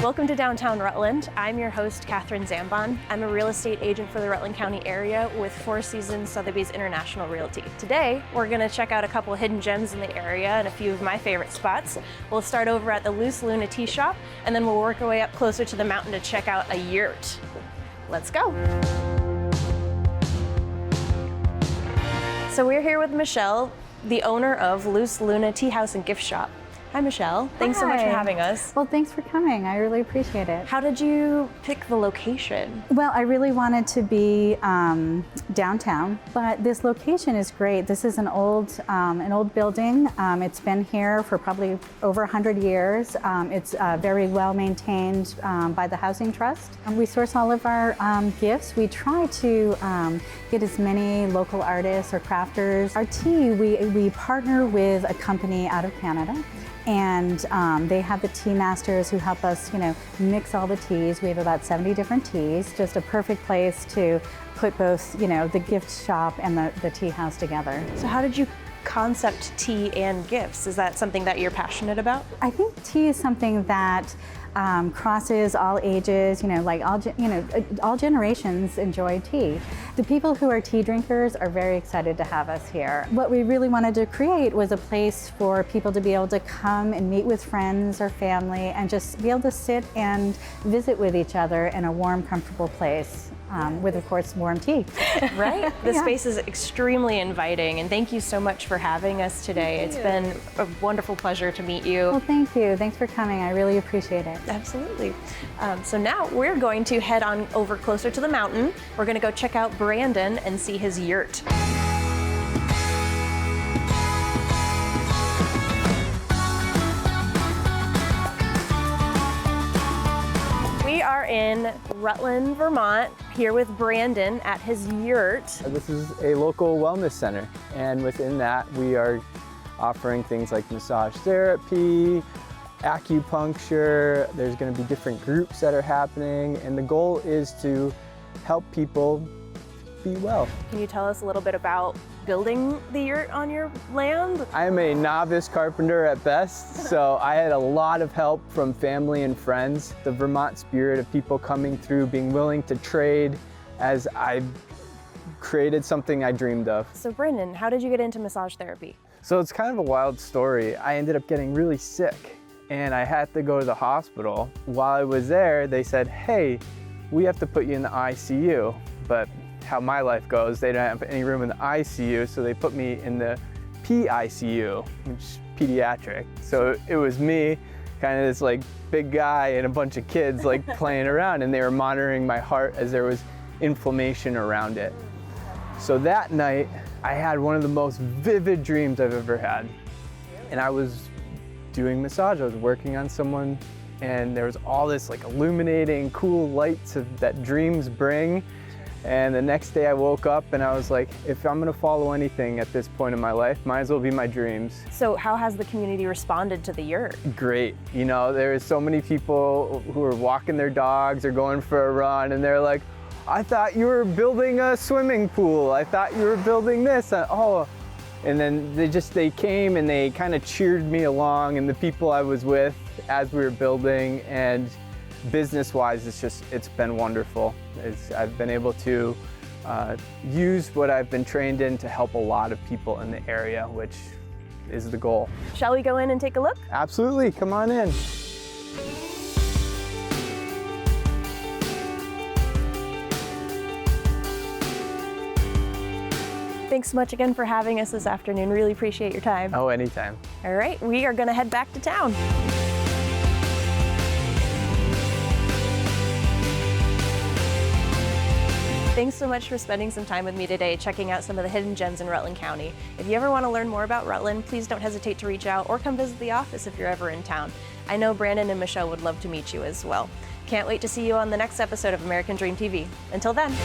Welcome to downtown Rutland. I'm your host, Kathryn Zambon. I'm a real estate agent for the Rutland County area with Four Seasons Sotheby's International Realty. Today, we're going to check out a couple of hidden gems in the area and a few of my favorite spots. We'll start over at the Loose Luna Tea Shop, and then we'll work our way up closer to the mountain to check out a yurt. Let's go. So we're here with Michelle, the owner of Loose Luna Tea House and Gift Shop. Hi, Michelle. Thanks so much for having us. Well, thanks for coming. I really appreciate it. How did you pick the location? Well, I really wanted to be downtown, but this location is great. This is an old building. It's been here for probably over 100 years. It's very well maintained by the Housing Trust. We source all of our gifts. We try to get as many local artists or crafters. Our tea, we partner with a company out of Canada. And they have the tea masters who help us, mix all the teas. We have about 70 different teas. Just a perfect place to put both, the gift shop and the tea house together. So how did you concept tea and gifts? Is that something that you're passionate about? I think tea is something that crosses all ages, all generations enjoy tea. The people who are tea drinkers are very excited to have us here. What we really wanted to create was a place for people to be able to come and meet with friends or family and just be able to sit and visit with each other in a warm, comfortable place. With, of course, warm tea. Right? The space is extremely inviting, and thank you so much for having us today. It's been a wonderful pleasure to meet you. Well, thank you. Thanks for coming. I really appreciate it. Absolutely. So now we're going to head on over closer to the mountain. We're going to go check out Brandon and see his yurt. We are in Rutland, Vermont, here with Brandon at his yurt. This is a local wellness center, and within that we are offering things like massage therapy, acupuncture. There's going to be different groups that are happening, and the goal is to help people be well. Can you tell us a little bit about building the yurt on your land? I'm a novice carpenter at best, so I had a lot of help from family and friends. The Vermont spirit of people coming through, being willing to trade as I created something I dreamed of. So Brandon, how did you get into massage therapy? So it's kind of a wild story. I ended up getting really sick and I had to go to the hospital. While I was there, they said, hey, we have to put you in the ICU. But how my life goes, they don't have any room in the ICU, so they put me in the PICU, which is pediatric. So it was me, kind of this like big guy and a bunch of kids like playing around, and they were monitoring my heart as there was inflammation around it. So that night, I had one of the most vivid dreams I've ever had. And I was doing massage, I was working on someone, and there was all this like illuminating, cool lights that dreams bring. And the next day I woke up and I was like, if I'm gonna follow anything at this point in my life, might as well be my dreams. So how has the community responded to the yurt? Great. There's so many people who are walking their dogs or going for a run, and they're like, I thought you were building a swimming pool. I thought you were building this. And then they came and they kind of cheered me along, and the people I was with as we were building, and business-wise, it's been wonderful. I've been able to use what I've been trained in to help a lot of people in the area, which is the goal. Shall we go in and take a look? Absolutely, come on in. Thanks so much again for having us this afternoon. Really appreciate your time. Oh, anytime. All right, we are gonna head back to town. Thanks so much for spending some time with me today, checking out some of the hidden gems in Rutland County. If you ever want to learn more about Rutland, please don't hesitate to reach out or come visit the office if you're ever in town. I know Brandon and Michelle would love to meet you as well. Can't wait to see you on the next episode of American Dream TV. Until then.